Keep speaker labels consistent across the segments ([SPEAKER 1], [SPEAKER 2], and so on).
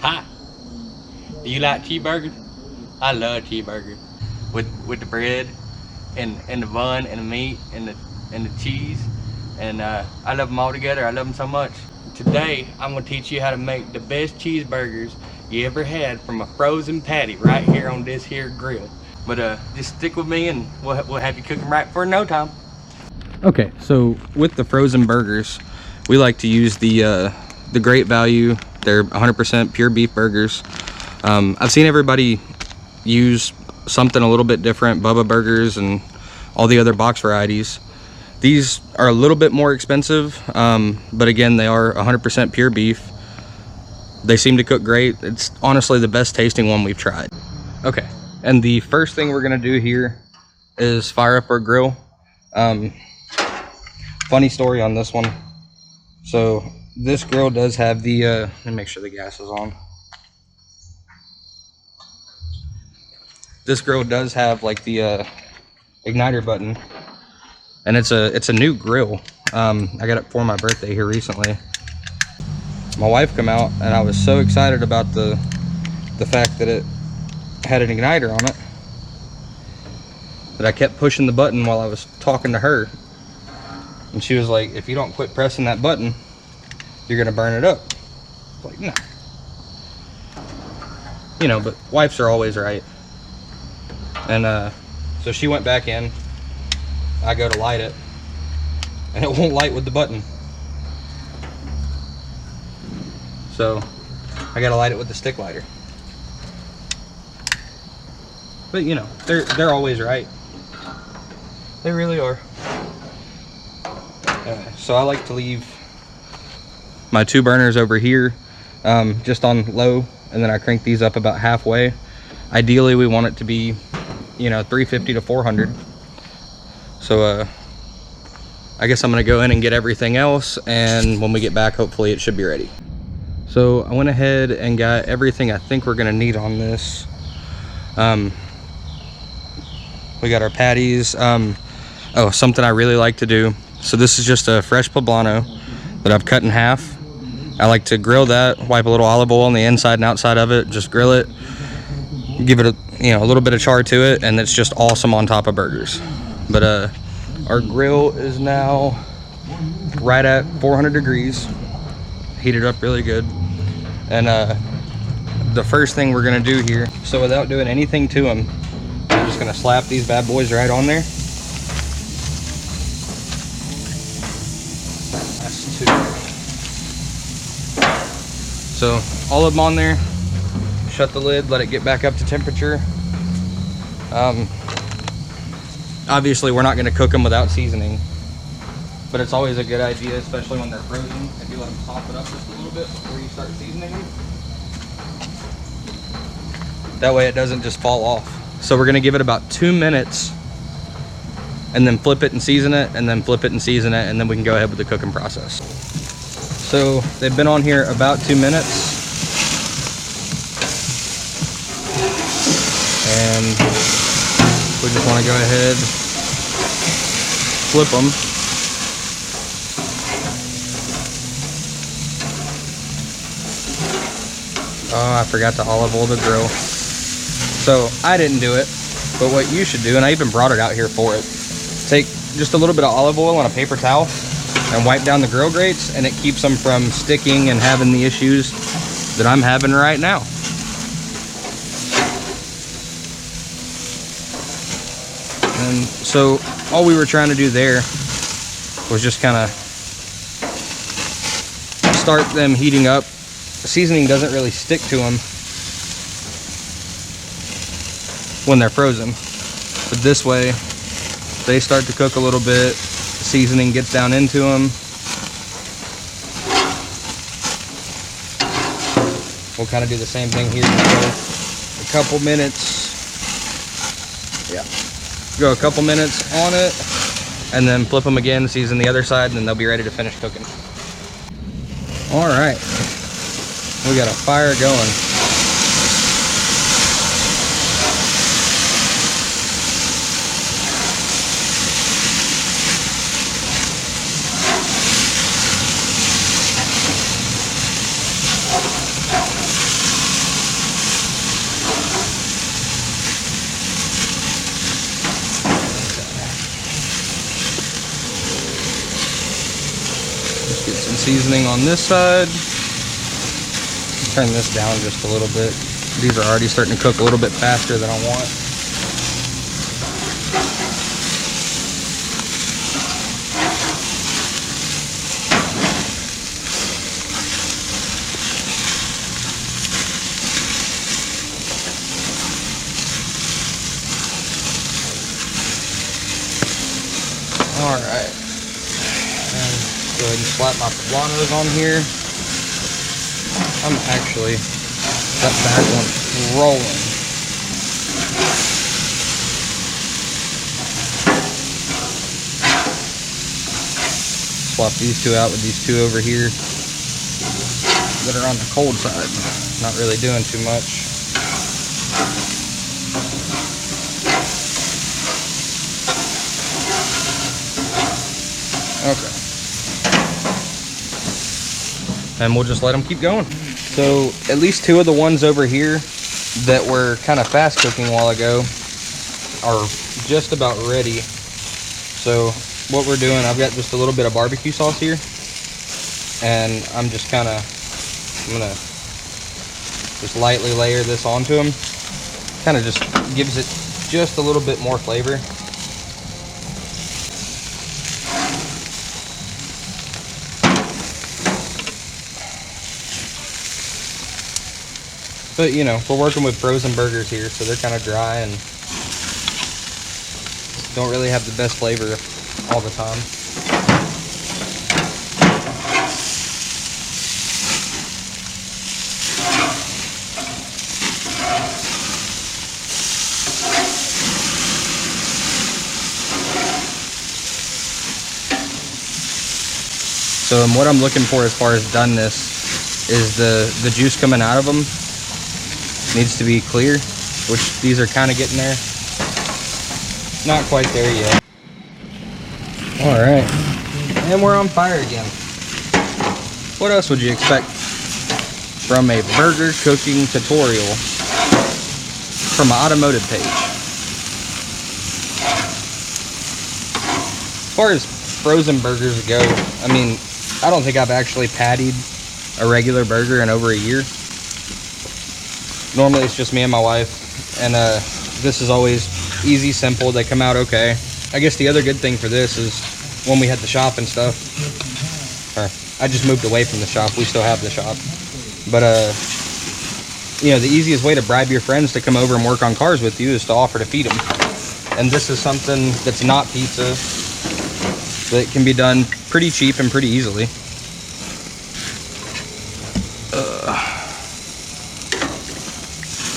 [SPEAKER 1] Hi. Do you like cheeseburgers? I love cheeseburgers with the bread and the bun and the meat and the cheese, and I love them all together. I love them so much. Today I'm gonna teach you how to make the best cheeseburgers you ever had from a frozen patty right here on this here grill. But just stick with me and we'll have you cooking right for no time. Okay, so with the frozen burgers, we like to use the Great Value. They're 100% pure beef burgers. I've seen everybody use something a little bit different, Bubba Burgers and all the other box varieties. These are a little bit more expensive, but again, they are 100% pure beef. They seem to cook great. It's honestly the best tasting one we've tried. Okay, and the first thing we're gonna do here is fire up our grill. Funny story on this one. So this grill does have the, let me make sure the gas is on. This grill does have like the igniter button, and it's a new grill. I got it for my birthday here recently. My wife came out and I was so excited about the fact that it had an igniter on it that I kept pushing the button while I was talking to her, and she was like, if you don't quit pressing that button, you're gonna burn it up. I was like, no. You know, but wives are always right. And so she went back in. I go to light it, and it won't light with the button. So I gotta light it with the stick lighter. But you know, they're always right. They really are. So I like to leave my two burners over here, just on low, and then I crank these up about halfway. Ideally, we want it to be, you know, 350 to 400. So I guess I'm gonna go in and get everything else, and when we get back, hopefully it should be ready. So I went ahead and got everything I think we're gonna need on this. We got our patties. Oh, something I really like to do. So this is just a fresh poblano that I've cut in half. I like to grill that, wipe a little olive oil on the inside and outside of it, just grill it, give it a, you know, a little bit of char to it, and it's just awesome on top of burgers. But our grill is now right at 400 degrees, heated up really good. And the first thing we're gonna do here, so without doing anything to them, I'm just gonna slap these bad boys right on there. That's two. So all of them on there, shut the lid, let it get back up to temperature. Obviously we're not gonna cook them without seasoning, but it's always a good idea, especially when they're frozen, if you let them soften up just a little bit before you start seasoning them. That way it doesn't just fall off. So we're gonna give it about 2 minutes, and then flip it and season it, and then flip it and season it, and then we can go ahead with the cooking process. So they've been on here about 2 minutes. And we just wanna go ahead, flip them. Oh, I forgot to olive oil the grill. So I didn't do it, but what you should do, and I even brought it out here for it, take just a little bit of olive oil on a paper towel and wipe down the grill grates, and it keeps them from sticking and having the issues that I'm having right now. And so all we were trying to do there was just kind of start them heating up. The seasoning doesn't really stick to them when they're frozen, but this way they start to cook a little bit, the seasoning gets down into them. We'll kind of do the same thing here. A couple minutes, yeah, go a couple minutes on it, and then flip them again, season the other side, and then they'll be ready to finish cooking. All right, we got a fire going.
[SPEAKER 2] seasoning on this side. Turn this down just a little bit. These are already starting to cook a little bit faster than I want. Alright, and go ahead and slap my poblanos on here. I'm actually that back one rolling. Swap these two out with these two over here that are on the cold side. Not really doing too much. Okay. And we'll just let them keep going. So at least two of the ones over here that were kind of fast cooking a while ago are just about ready. So what we're doing, I've got just a little bit of barbecue sauce here, and I'm gonna just lightly layer this onto them. Kind of just gives it just a little bit more flavor. But you know, we're working with frozen burgers here, so they're kind of dry and don't really have the best flavor all the time. So what I'm looking for as far as doneness is the juice coming out of them needs to be clear, which these are kind of getting there. Not quite there yet. All right, and we're on fire again. What else would you expect from a burger cooking tutorial from an automotive page? As far as frozen burgers go, I mean, I don't think I've actually pattied a regular burger in over a year. Normally it's just me and my wife, and this is always easy, simple. They come out okay. I guess the other good thing for this is when we had the shop and stuff, or I just moved away from the shop. We still have the shop, but you know, the easiest way to bribe your friends to come over and work on cars with you is to offer to feed them. And this is something that's not pizza, that can be done pretty cheap and pretty easily.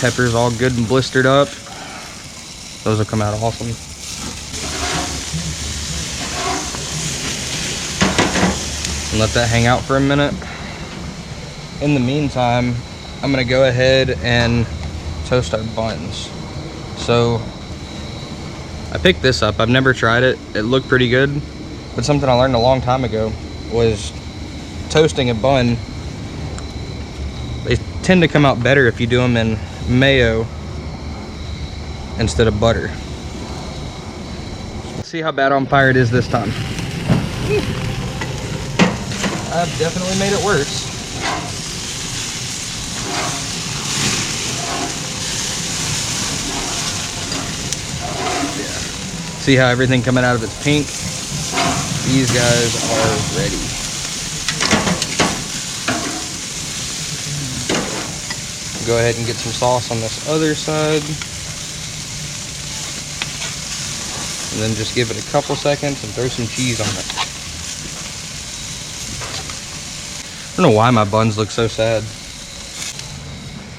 [SPEAKER 2] Peppers all good and blistered up. Those will come out awesome. And let that hang out for a minute. In the meantime, I'm gonna go ahead and toast our buns. So I picked this up. I've never tried it. It looked pretty good, but something I learned a long time ago was toasting a bun, they tend to come out better if you do them in mayo instead of butter. Let's see how bad on fire it is this time. I've definitely made it worse. Yeah. See how everything coming out of it's pink? These guys are ready. Go ahead and get some sauce on this other side. And then just give it a couple seconds and throw some cheese on it. I don't know why my buns look so sad.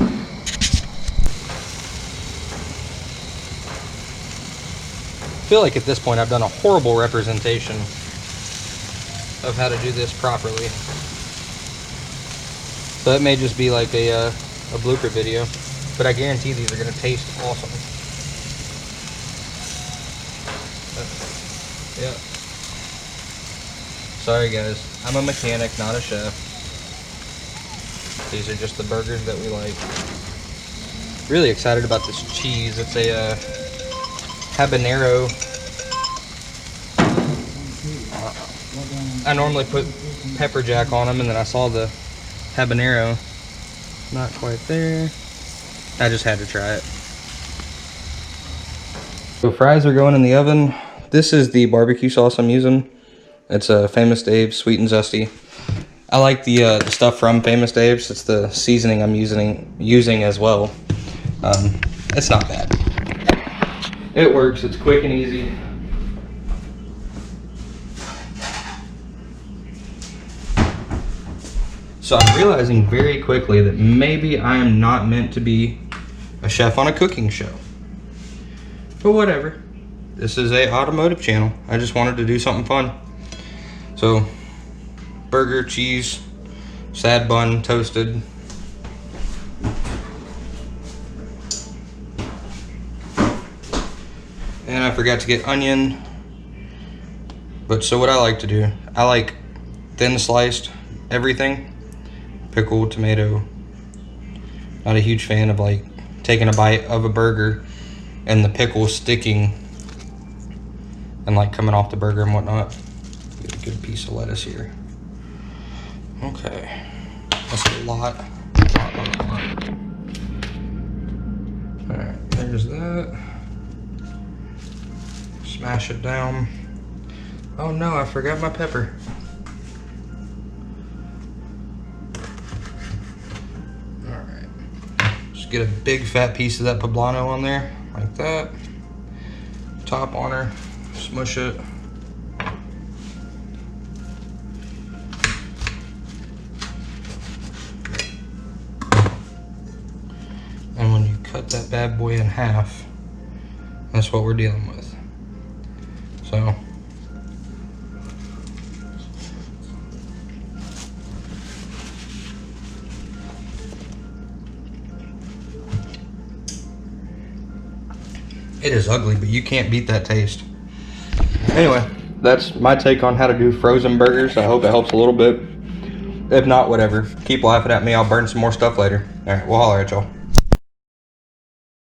[SPEAKER 2] I feel like at this point I've done a horrible representation of how to do this properly. So it may just be like a blooper video, but I guarantee these are going to taste awesome. Yeah. Sorry guys, I'm a mechanic, not a chef. These are just the burgers that we like. Really excited about this cheese. It's a habanero. I normally put pepper jack on them, and then I saw the habanero. Not quite there. I just had to try it. So fries are going in the oven. This is the barbecue sauce I'm using. It's a Famous Dave's Sweet and Zesty. I like the stuff from Famous Dave's. It's the seasoning I'm using as well. It's not bad. It works. It's quick and easy. So I'm realizing very quickly that maybe I am not meant to be a chef on a cooking show. But whatever. This is a automotive channel. I just wanted to do something fun. So, burger, cheese, sad bun, toasted. And I forgot to get onion. But so what I like to do, I like thin sliced everything. Pickle, tomato. Not a huge fan of like taking a bite of a burger and the pickle sticking and like coming off the burger and whatnot. Get a good piece of lettuce here. Okay, that's a lot. All right, there's that. Smash it down. Oh no, I forgot my pepper. Get a big fat piece of that poblano on there, like that. Top on her, smush it. And when you cut that bad boy in half, that's what we're dealing with. So, it is ugly, but you can't beat that taste. Anyway, that's my take on how to do frozen burgers. I hope it helps a little bit. If not, whatever. Keep laughing at me. I'll burn some more stuff later. All right, we'll holler at y'all.